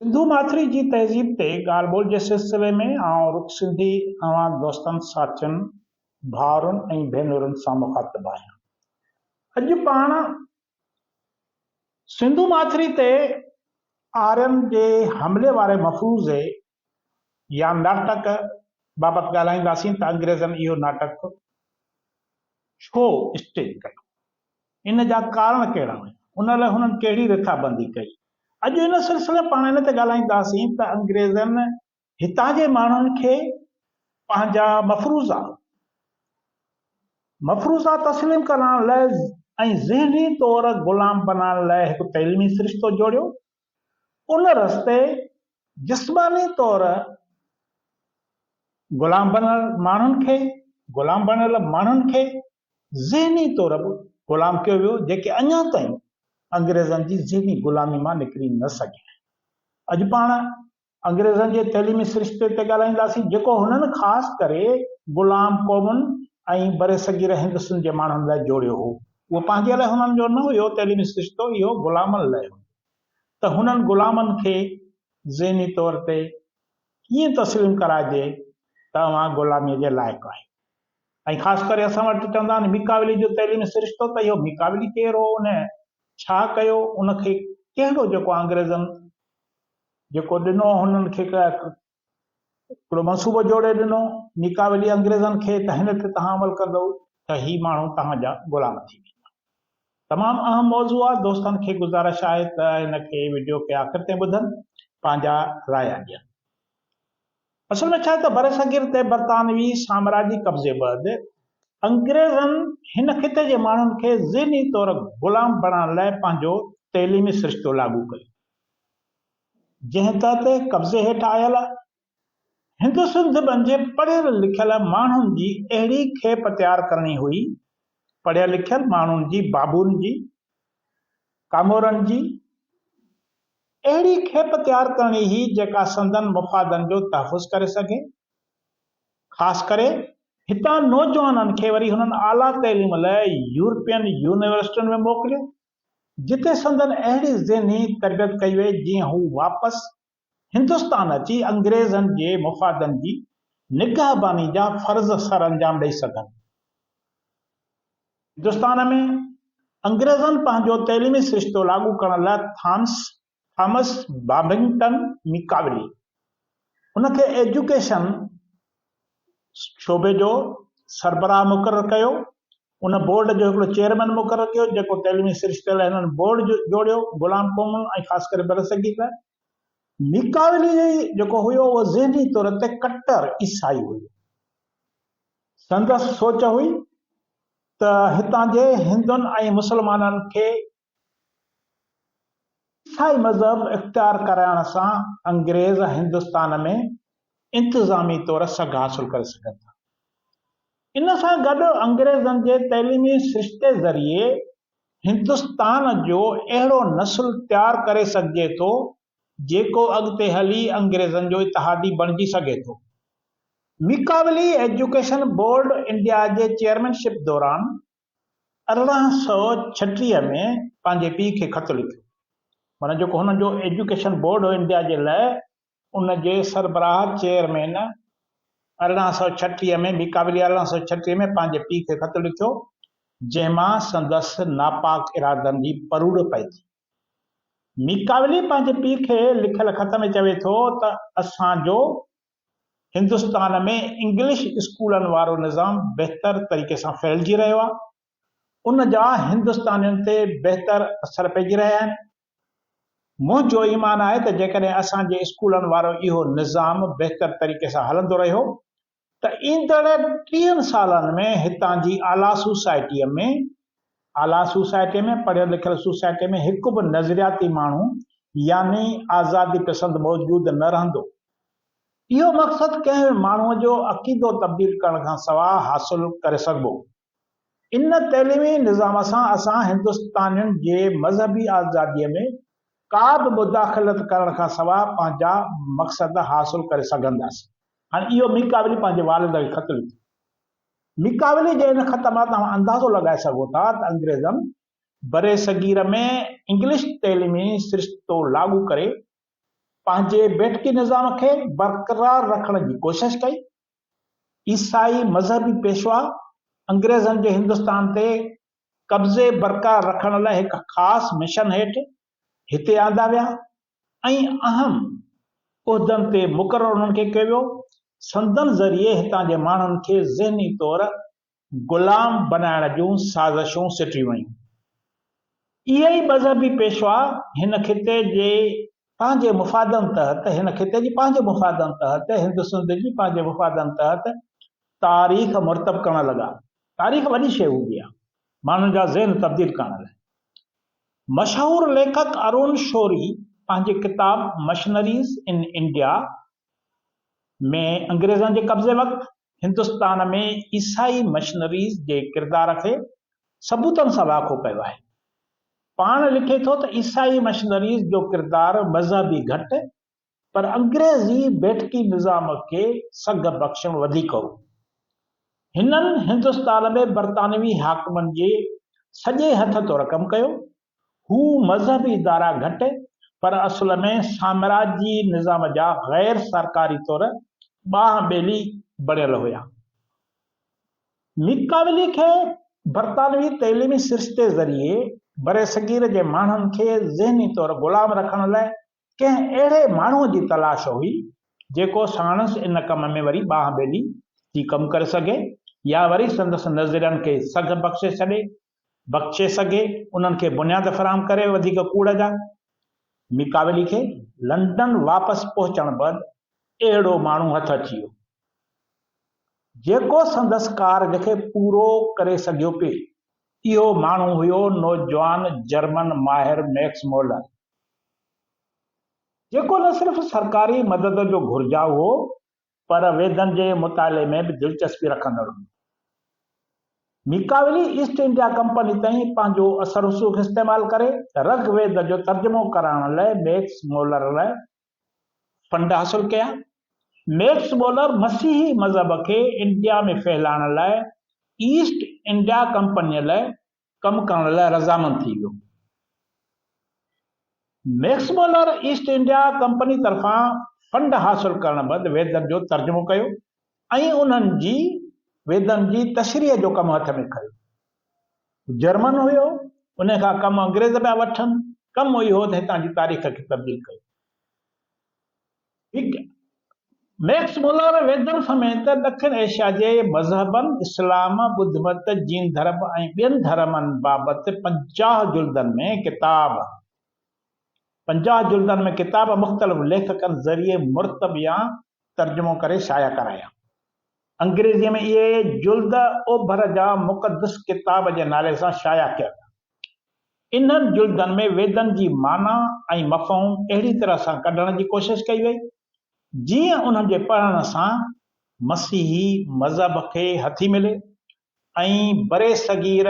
सिंधु माथुरी जी तहज़ीब ते ॻाल्हि ॿोल जे सिलसिले में आउं रुख सिंधी अवां दोस्तनि साथियुनि भाउरनि ऐं भेनरुनि सां मुखातिब आहियां। अॼु पाण सिंधु माथुरी ते आर्यन जे हमले वारे मफ़रूज़े या नाटक बाबति ॻाल्हाईंदासीं त अंग्रेज़नि इहो नाटक छो स्टेज कयो, इन जा कारण कहिड़ा हुआ, उन लाइ हुननि कहिड़ी रिथाबंदी कई। अॼु इन सिलसिले में पाण इन ते ॻाल्हाईंदासीं त अंग्रेज़नि हितां जे माण्हुनि खे पंहिंजा मफ़रूज़ा तस्लीम करण लाइ ऐं ज़हनी तौर ग़ुलाम बनाइण लाइ हिकु तइलीमी सिरिश्तो जोड़ियो। उन रस्ते जिस्मानी तौर ग़ुलाम बनल माण्हुनि खे ज़हनी तौर ग़ुलाम कयो वियो, जेके अञा ताईं अंग्रेज़नि जी ज़हनी ग़ुलामी मां निकिरी न सघिया। अॼु पाण अंग्रेज़नि जे तइलीमी सिरिश्ते ते ॻाल्हाईंदासीं, जेको हुननि ख़ासि करे ग़ुलाम क़ौमुनि ऐं बरे सगीर हिंदुस्तान जे माण्हुनि लाइ जोड़ियो हो। उहो पंहिंजे लाइ हुननि जो न हुयो तइलीमी सिरिश्तो, इहो ग़ुलामनि लाइ हो त हुननि ग़ुलामनि खे ज़हनी तौर ते कीअं तस्लीम कराइजे त तव्हां ग़ुलामीअ जे लाइक़ु आहे। ऐं ख़ासि करे असां वटि चवंदा आहिनि मिकाबिली जो तइलीमी सिरिश्तो, त इहो मिकाबिली केरु हो, उन छा कयो, उनखे कहिड़ो जेको अंग्रेज़नि जेको ॾिनो हुननि खे हिकिड़ो मनसूबो जोड़े ॾिनो मिकाबिली अंग्रेज़नि खे त हिन ते तव्हां अमल कंदो त ही माण्हू तव्हांजा ग़ुलाम थी वेंदा। तमामु अहम मौज़ू आहे। दोस्तनि खे गुज़ारिश आहे त हिनखे वीडियो खे आख़िर ताईं ॿुधनि, पंहिंजा राय ॾियनि। असल में छा आहे त बरे सगीर ते बरतानवी साम्राजी कब्ज़े बैदि अंग्रेज़नि हिन ख़िते जे माण्हुनि खे ज़हनी तौर ग़ुलाम बणाइण लाइ पंहिंजो तइलीमी सिरिश्तो लागू कयो, जंहिं तहत कब्ज़े हेठि आयल हिंदुस्तान जे पढ़ियल लिखियल माण्हुनि जी अहिड़ी खेप तयारु करणी हुई, पढ़ियल लिखियल माण्हुनि जी, बाबुनि जी, कामोरनि जी अहिड़ी खेप तयारु करणी हुई जेका संदन मुफ़ादनि जो तहफ़ुज़ करे सघे। ख़ासि करे हितां नौजवाननि खे वरी हुननि आला तइलीम लाइ यूरोपियन यूनिवर्सिटियुनि में मोकिलियो, जिते संदन अहिड़ी ज़हनी तरबियत कई वई जीअं हू वापसि हिंदुस्तान अची अंग्रेज़नि जे मुफ़ादनि जी निगहबानी जा फ़र्ज़ सर अंजाम ॾेई सघनि। हिंदुस्तान में अंग्रेज़नि पंहिंजो तइलीमी सिरिश्तो लागू करण लाइ थॉमस बाबिंगटन मिकाबिली उनखे एजुकेशन शोबे जो सरबराह मुक़ररु कयो। उन बोर्ड जो हिकिड़ो चेयरमैन मुक़ररु कयो जेको तइलीमी सिरिश्ते लाइ हिननि बोर्ड जोड़ियो ग़ुलाम क़ौमुनि ऐं ख़ासि करे बरसगीर लाइ। मिकाबिली जेको हुयो उहो ज़हनी तौर ते कट्टर ईसाई हुयो। संदसि सोच हुई त हितां जे हिंदुनि ऐं मुस्लमाननि खे ईसाई मज़हब इख़्तियार कराइण सां अंग्रेज़ हिंदुस्तान में इंतिज़ामी तौर सघ हासिल करे सघनि था। इन सां गॾु अंग्रेज़नि जे तइलीमी सिरिश्ते ज़रिए हिंदुस्तान जो अहिड़ो नस्ल तयारु करे सघिजे थो जेको अॻिते हली अंग्रेज़नि जो इतिहादी बणिजी सघे थो। मिकाबिली एजुकेशन बोर्ड इंडिया जे चेयरमैनशिप दौरान 1836 में पंहिंजे पीउ खे ख़त लिखियो। माना जेको हुननि जो एजुकेशन बोर्ड हो इंडिया जे लाइ, उन जे सरबराह चेयरमैन 1836 में मिकाबिली 1836 में पंहिंजे पीउ खे ख़त लिखियो, जंहिंमां संदसि नापाक इरादनि जी परूड़ पए थी। मिकाबिली पंहिंजे पीउ खे लिखियल ख़त में चवे थो त असांजो हिंदुस्तान में इंग्लिश स्कूलनि वारो निज़ाम बहितर तरीक़े सां फैलिजी रहियो आहे, उन जा हिंदुस्तानियुनि ते बहितर असर पइजी रहिया आहिनि। मुंहिंजो ईमान आहे त जेकॾहिं असांजे स्कूलनि वारो इहो निज़ाम बहितर तरीक़े सां हलंदो रहियो त ईंदड़ 30 सालनि में हितां जी आला सोसाइटीअ में पढ़ियल लिखियल सोसाइटी में हिकु बि नज़रियाती माण्हू यानी आज़ादी पसंदि मौजूदु न रहंदो। इहो मक़सदु कंहिं माण्हूअ जो अक़ीदो तब्दील करण खां सवाइ हासिल करे सघिबो। इन तइलीमी निज़ाम सां असां हिंदुस्तानियुनि जे मज़हबी आज़ादीअ में का बि मुदाख़लत करण खां सवाइ पंहिंजा मक़सद हासिल करे सघंदासीं। हाणे इहो मिकाबिली पंहिंजे वालिद खे ख़त लिखियो। मिकाबिली जे इन ख़त मां तव्हां अंदाज़ो लॻाए सघो था त अंग्रेज़नि बरे सगीर में इंग्लिश तइलीमी सिरिश्तो लागू करे पंहिंजे बेटकी निज़ाम खे बरक़रार रखण जी कोशिश कई। ईसाई मज़हबी पेशवा अंग्रेज़नि जे हिंदुस्तान ते कब्ज़े बरक़रार रखण लाइ हिकु ख़ासि मिशन हेठि हिते आंदा विया ऐं अहम उहिदनि ते मुक़ररु उन्हनि खे कयो वियो। संदनि ज़रिए हितां जे माण्हुनि खे ज़हनी तौर ग़ुलाम बनाइण जूं साज़िशूं सिटियूं वयूं। इहे ई मज़हबी पेशवा हिन खिते जे पंहिंजे मुफ़ादनि तहत हिन खिते जी पंहिंजे मुफ़ादनि तहत हिंद सिंध जी पंहिंजे मुफ़ादनि तहत तारीख़ मुरतब करण लॻा। तारीख़ वॾी शइ हूंदी आहे माण्हुनि जा ज़हन तब्दील करण लाइ। मशहूर लेखक अरुण शौरी पंहिंजी किताब मशीनरीज़ इन इंडिया में अंग्रेज़नि जे कब्ज़े वक़्तु हिंदुस्तान में ईसाई मशीनरीज़ जे किरदार खे सबूतनि सां वाक़ो कयो आहे। पाण लिखे थो त ईसाई मशीनरीज़ जो किरदारु मज़हबी घटि पर अंग्रेज़ी बेटकी निज़ाम खे सघ बख़्शण वधीक हो। हिननि हिंदुस्तान में बरतानवी हाकमनि जे सॼे हथ तौरु कमु कयो। हू मज़हबी इदारा घटि पर असुल में साम्राजी निज़ाम जा गैर सरकारी तौरु बाहि ॿेली बणियल हुया। मिकावेली खे बरतानवी तइलीमी सिरिश्ते ज़रिए बरे सगीर जे माण्हुनि खे ज़हनी तौरु ग़ुलाम रखण लाइ कंहिं अहिड़े माण्हूअ जी तलाश हुई जेको साणसि इन कम में वरी बाहि ॿेली थी कमु करे सघे या वरी संदसि नज़रियनि खे सघ बख़्शे सघे, उन्हनि खे बुनियाद फ़राहम करे वधीक कूड़ जा। मिकावेली खे लंडन वापसि पहुचण बैदि अहिड़ो माण्हू हथ अची वियो जेको संदसि कार्ज खे पूरो करे सघियो पिए। इहो माण्हू हुयो नौजवान जर्मन माहिर मैक्स मोलर, जेको न सिर्फ़ सरकारी मदद जो घुर्जाउ हो पर वेदनि जे मुताले में बि दिलचस्पी रखंदड़ हो। मिकावेली ईस्ट इंडिया कंपनी ताईं पंहिंजो असर रसूख़ इस्तेमालु करे ऋग्वेद जो तर्जुमो करण लाइ मैक्स मोलर लाइ फंड हासिल कया। मैक्स मोलर मसीही मज़हब खे इंडिया में फैलाइण लाइ ईस्ट इंडिया कंपनीअ लाइ कमु करण लाइ रज़ामंद थी वियो। Max molar east India company तरफ़ां फंड हासिल करण बैदि वेदनि जो तर्जुमो कयो ऐं उन्हनि जी वेदनि जी तशरीह जो कमु हथ में खयो। जर्मन हुयो, उन खां कमु अंग्रेज़ पिया वठनि। कमु इहो त हितां जी तारीख़ खे तब्दील कयो। ठीकु आहे। मैक्स मोलर वेदनि समेत ॾखिण एशिया जे मज़हबनि इस्लाम, बुद्ध मत, जीन धर्म ऐं ॿियनि धर्मनि बाबति 50 जुल्दनि में किताब मुख़्तलिफ़ लेखकनि ज़रिए मुरतब या तर्जुमो करे शाया कराया। अंग्रेज़ीअ में इहे जुल्द ओभर जा मुक़दस किताब जे नाले सां शाया कया। इन्हनि जुल्दनि में वेदनि जी माना ऐं मफ़हूम अहिड़ी तरह सां कढण जी कोशिश कई वई जीअं उन्हनि जे पढ़ण सां मसीही मज़हब खे हथी मिले ऐं बरे सगीर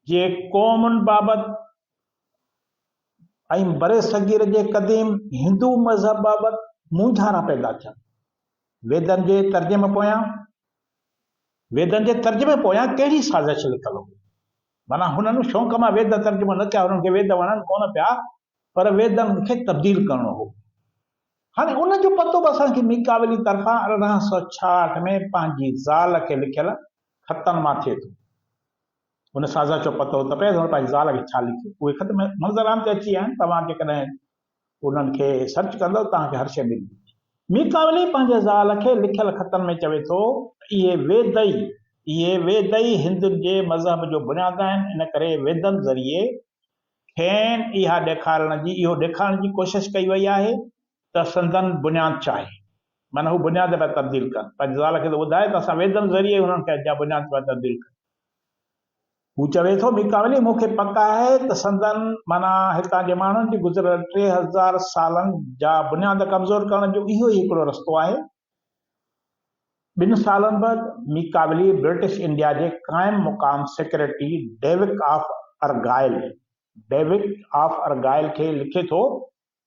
जे क़ौमुनि बाबति ऐं बरे सगीर जे क़दीम हिंदू मज़हब बाबति मूंझारा पैदा थियनि। वेदनि जे तर्जुमे पोयां कहिड़ी साज़िश लिखल हो। माना हुननि शौक़ मां वेद तर्जुमो न कया, हुननि खे वेद वणनि कोन पिया पर वेदनि खे तब्दील करणो हो। हाणे उन जो पतो बि असांखे मिकावेली तरफ़ां 1866 में पंहिंजी ज़ाल खे लिखियल ख़तनि मां थिए थो। उन साज़िश जो पतो त पए थो पंहिंजी ज़ाल खे छा लिखियो। उहे ख़त मंज़राम ते अची विया आहिनि। तव्हां जेकॾहिं उन्हनि खे सर्च कंदव तव्हांखे हर शइ मिलंदी। मिकावेली पंहिंजे ज़ाल खे लिखियल ख़तनि में चवे थो इहे वेदई हिंदुनि जे मज़हब जो बुनियाद आहिनि। इन करे वेदनि ज़रिए खेनि इहो ॾेखारण जी कोशिश कई वई आहे त संदन बुनियाद छा आहे। माना हू बुनियाद पिया तब्दील कनि। पंहिंजे ज़ाल खे त ॿुधाए त असां वेदनि ज़रिए हुननि खे जा बुनियाद पिया तब्दील कनि। हू चवे थो मिकावेली मूंखे पक आहे त संदन माना हितां जे माण्हुनि जी गुज़िरियल 3000 सालनि जा बुनियाद कमज़ोर करण जो इहो ई हिकिड़ो रस्तो आहे। 2 सालनि बाद मिकावेली ब्रिटिश इंडिया जे क़ाइम मुक़ाम सेक्रेटरी डेविड ऑफ अर्गाइल खे लिखे थो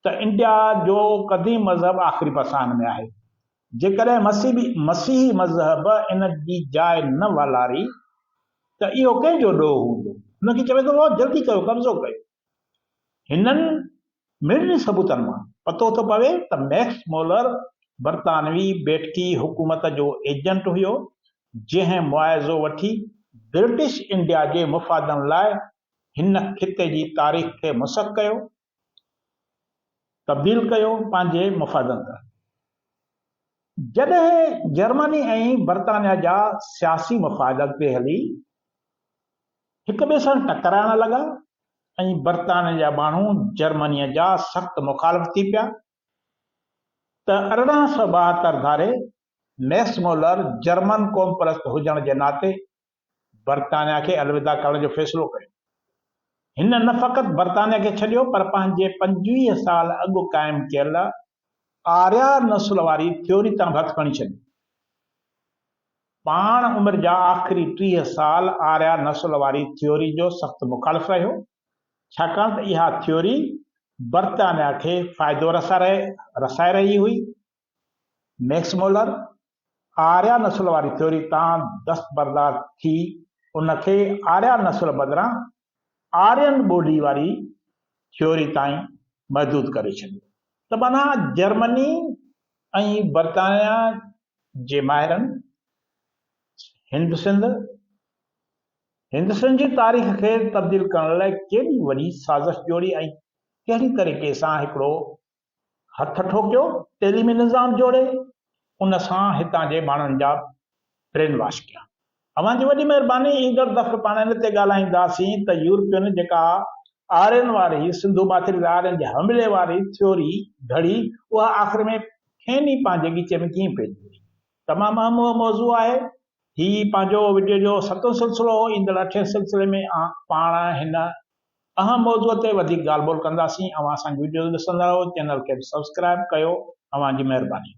त इंडिया जो क़दीम मज़हब आख़िरी पसान में आहे। जेकॾहिं मसीही मज़हब इन जी जाइ न वलारी त इहो कंहिंजो ॾोह हूंदो। हुनखे चवे थो जल्दी कयो, कब्ज़ो कयो। हिननि मिड़नी सबूतनि मां पतो थो पवे त मैक्स मोलर बरतानवी बेटकी हुकूमत जो एजेंट हुयो जंहिं मुआवज़ो वठी ब्रिटिश इंडिया जे मुफ़ादनि लाइ हिन खिते जी तारीख़ खे मुसक कयो, तब्दील कयो पंहिंजे मुफ़ादनि तरफ़। जॾहिं जर्मनी ऐं बरतानिया जा सियासी मुफ़ाद अॻिते हली हिक ॿिए सां टकराइण लॻा ऐं बरतानिया जा माण्हू जर्मनीअ जा सख़्त मुखालिफ़ थी पिया त 1872 धारे मैक्स मोलर जर्मन क़ौम परस्त हुजण जे नाते बरतानिया खे अलविदा करण जो फ़ैसिलो कयो। हिन न फ़क़ति बरतानिया खे छॾियो पर पंहिंजे 25 साल अॻु क़ाइमु कयल आर्या नस्ल वारी थ्योरी तां हथ खणी छॾियो। पाण उमिरि जा आख़िरी 30 साल आर्या नस्ल वारी थ्योरी जो सख़्त मुखालिफ़ रहियो, छाकाणि त इहा थ्योरी बरतानिया खे फ़ाइदो रसाए रही हुई। मैक्स मोलर आर्या नस्ल वारी थ्योरी तां दस्तबरदार थी उनखे आर्या नस्ल बदिरां आर्यन ॿोली वारी थ्योरी ताईं महदूद करे छॾियो। त माना जर्मनी ऐं बरतानिया जे माहिरनि हिंद सिंध जी तारीख़ खे तब्दील करण लाइ केॾी वॾी साज़िश जोड़ी ऐं कहिड़ी तरीक़े सां हिकिड़ो हथ ठोकियो, तइलीमी निज़ाम जोड़े उन सां हितां जे माण्हुनि जा ब्रेन वॉश कया। अव्हां जी वॾी महिरबानी। ईंदड़ दफ़ो पाण इन ते ॻाल्हाईंदासीं त यूरोपियन जेका आर्यन वारी सिंधु माथिरी आर्यन जे हमले वारी थ्योरी घड़ी उहा आख़िर में खेनि पंहिंजे गीचे में कीअं पइजी। तमामु अहम मौज़ू आहे। ही पंहिंजो वीडियो जो 7 सिलसिलो हो। ईंदड़ 8 सिलसिले में पाण हिन अहम मौज़ूअ ते वधीक ॻाल्हि ॿोल कंदासीं। अव्हां असांजी वीडियो ॾिसंदा रहो, चैनल खे सब्सक्राइब कयो। अव्हां जी महिरबानी।